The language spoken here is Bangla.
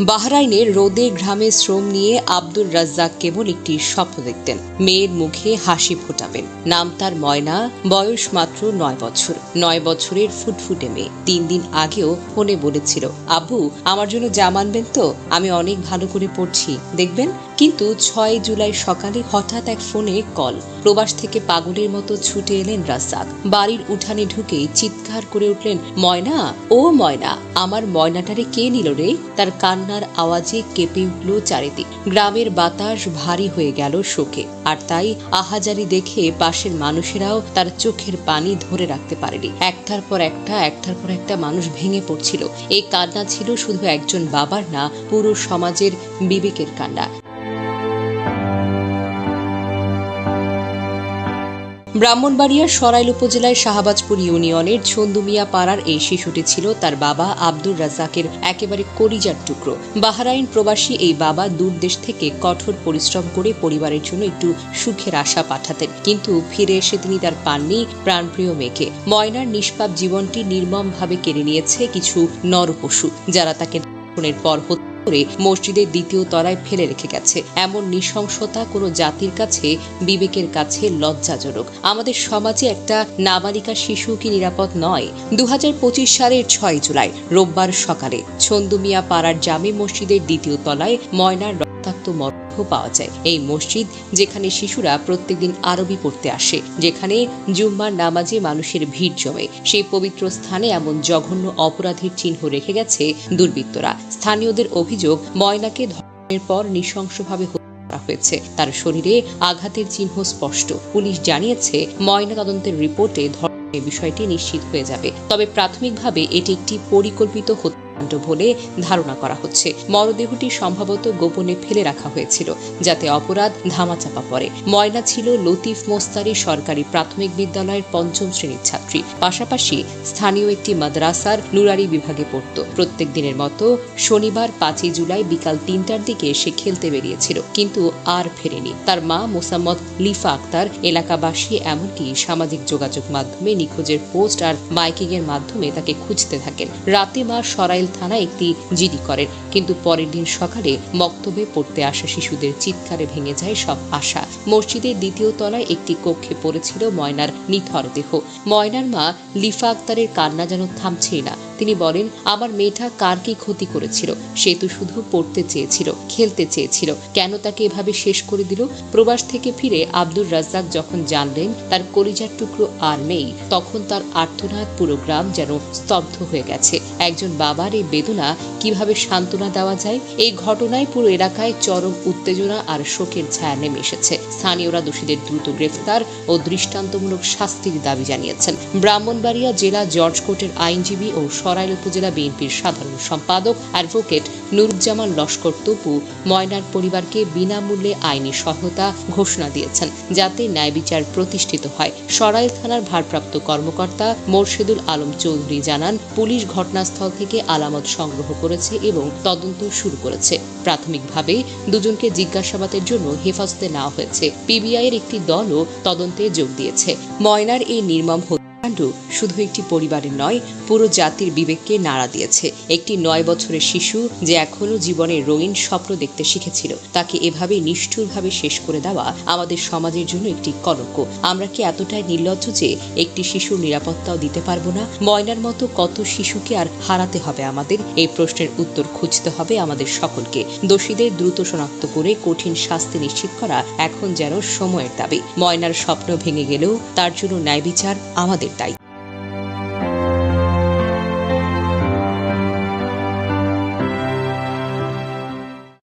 বাহরাইনের রোদে গ্রামে শ্রম নিয়ে আব্দুর রাজ্জাক কেবল একটি স্বপ্ন দেখতেন, মেয়ের মুখে হাসি ফোটাবেন। নাম তার ময়না, বয়স মাত্র ৯ বছর। ৯ বছরের ফুটফুটে মেয়ে ৩ দিন আগেও ফোনে বলেছিল, আব্বু আমার জন্য জামা আনবেন তো, আমি অনেক ভালো করে পড়ছি, দেখবেন। কিন্তু ৬ জুলাই সকালে হঠাৎ এক ফোনে কল। প্রবাস থেকে পাগলের মতো ছুটে এলেন রাজ্জাক। বাড়ির উঠানে ঢুকে চিৎকার করে উঠলেন, ময়না, ও ময়না, আমার ময়নাটারে কে নিল রে? তার কান্নার আওয়াজে কেঁপে উঠল চারিদিক। গ্রামের বাতাস ভারী হয়ে গেল শোকে। আর তাই আহাজারি দেখে পাশের মানুষেরাও তার চোখের পানি ধরে রাখতে পারেনি। একটার পর একটা মানুষ ভেঙে পড়ছিল। এই কান্না ছিল শুধু একজন বাবার না, পুরো সমাজের বিবেকের কান্না। ব্রাহ্মণবাড়িয়ার সরাইল উপজেলার শাহবাজপুর ইউনিয়নের ছন্দুমিয়া পাড়ার এই শিশুটি ছিল তার বাবা আব্দুর রাজ্জাকের একেবারে কলিজার টুকরো। বাহরাইন প্রবাসী এই বাবা দূর দেশ থেকে কঠোর পরিশ্রম করে পরিবারের জন্য একটু সুখের আশা পাঠাতেন, কিন্তু ফিরে এসে তিনি তার পাননি প্রাণপ্রিয় মেয়েকে। ময়নার নিষ্পাপ জীবনটি নির্মমভাবে কেড়ে নিয়েছে কিছু নরপশু, যারা তাকে পর করে মসজিদের দ্বিতীয় তলায় ফেলে রেখে গেছে। এমন নৃশংসতা কোনো জাতির কাছে, বিবেকের কাছে লজ্জাজনক। আমাদের সমাজে একটা নাবালিকা শিশু কি নিরাপদ নয়? ২০২৫ সালের ৬ জুলাই রোববার সকালে ছন্দুমিয়া পাড়ার জামে মসজিদের দ্বিতীয় তলায় ময়নার রক্তাক্ত মরদেহ পাওয়া যায়। এই মসজিদ, যেখানে শিশুরা প্রত্যেকদিন আরবি পড়তে আসে, যেখানে জুম্মার নামাজে মানুষের ভিড় জমে, সেই পবিত্র স্থানে এমন জঘন্য অপরাধীর চিহ্ন রেখে গেছে দুর্বৃত্তরা। স্থানীয়দের অভিযোগ, ময়নাকে ধর্ষণের পর নৃশংসভাবে হত্যা হয়েছে। তার শরীরে আঘাতের চিহ্ন স্পষ্ট। পুলিশ জানিয়েছে, ময়না তদন্তের রিপোর্টে ধর্ষণের বিষয়টি নিশ্চিত হয়ে যাবে। তবে প্রাথমিকভাবে এটি একটি পরিকল্পিত হত্যা বলে ধারণা করা হচ্ছে। মরদেহটি সম্ভবত গোপনে ফেলে রাখা হয়েছিল, যাতে অপরাধ ধামাচাপা পড়ে। ময়না ছিল লতিফ মোস্তারি সরকারি প্রাথমিক বিদ্যালয়ের ৫ম শ্রেণীর ছাত্রী। পাশাপাশি স্থানীয় একটি মাদ্রাসার নুরারি বিভাগে পড়ত। প্রত্যেক দিনের মতো শনিবার ৫ই জুলাই বিকাল ৩টার দিকে সে খেলতে বেরিয়েছিল, কিন্তু আর ফেরেনি। তার মা মোসাম্মদ লিফা আক্তার, এলাকাবাসী, এমনকি সামাজিক যোগাযোগ মাধ্যমে নিখোঁজের পোস্ট আর মাইকিং এর মাধ্যমে তাকে খুঁজতে থাকেন। রাতে মা সরাইল থানায় একটি জিডি করেন, কিন্তু পরের দিন সকালে মক্তবে পড়তে আসা শিশুদের চিৎকারে ভেঙে যায় সব আশা। মসজিদের দ্বিতীয় তলায় একটি কক্ষে পড়েছিল ময়নার নিথর দেহ। ময়নার মা লিফা আক্তারের কান্না যেন থামছেই না। তিনি বলেন, আমার মেয়েটা কার কি ক্ষতি করেছিল? সে তো শুধু পড়তে চেয়েছিল, খেলতে চেয়েছিল, কেন তাকে এভাবে শেষ করে দিল? প্রবাস থেকে ফিরে আব্দুর রাজ্জাক যখন জানলেন তার কলিজার টুকরো আর নেই, তখন তার আর্তনাদ পুরো গ্রাম যেন স্তব্ধ হয়ে গেছে। একজন বাবার এই বেদনা কিভাবে সান্ত্বনা দেওয়া যায়? এই ঘটনায় পুরো এলাকায় চরম উত্তেজনা আর শোকের ছায়া নেমে এসেছে। স্থানীয়রা দোষীদের দ্রুত গ্রেফতার ও দৃষ্টান্তমূলক শাস্তির দাবি জানিয়েছেন। ব্রাহ্মণবাড়িয়া জেলা জর্জ কোর্টের আইনজীবী ও সরাইল উপজেলা বিএনপির সাধারণ সম্পাদক অ্যাডভোকেট নুরুজ্জামান লস্কর তপু ময়নার পরিবারকে বিনামূল্যে আইনি সহায়তা ঘোষণা দিয়েছেন, যাতে ন্যায় বিচার প্রতিষ্ঠিত হয়। সরাইল থানার ভারপ্রাপ্ত কর্মকর্তা মোরশেদুল আলম চৌধুরী জানান, পুলিশ ঘটনাস্থল থেকে আলামত সংগ্রহ করেছে এবং তদন্ত শুরু করেছে। প্রাথমিকভাবে দুজনকে জিজ্ঞাসাবাদের জন্য হেফাজতে নেওয়া হয়েছে। পিবিআই এর একটি দলও তদন্তে যোগ দিয়েছে। ময়নার এই নির্মম হত্যাকাণ্ড শুধু একটি পরিবারের নয়, পুরো জাতির বিবেককে নাড়া দিয়েছে। একটি ৯ বছরের শিশু, যে এখনো জীবনের রঙিন স্বপ্ন দেখতে শিখেছিল, তাকে এভাবে নিষ্ঠুরভাবে শেষ করে দেওয়া আমাদের সমাজের জন্য একটি কলঙ্ক। আমরা কি এতটাই নির্লজ্জ যে একটি শিশুর নিরাপত্তাও দিতে পারবো না? ময়নার মতো কত শিশুকে আর হারাতে হবে আমাদের? এই প্রশ্নের উত্তর খুঁজতে হবে আমাদের সকলকে। দোষীদের দ্রুত শনাক্ত করে কঠিন শাস্তি নিশ্চিত করা এখন যেন সময়ের দাবি। ময়নার স্বপ্ন ভেঙে গেলেও তার জন্য ন্যায় বিচার আমাদের দায়িত্ব।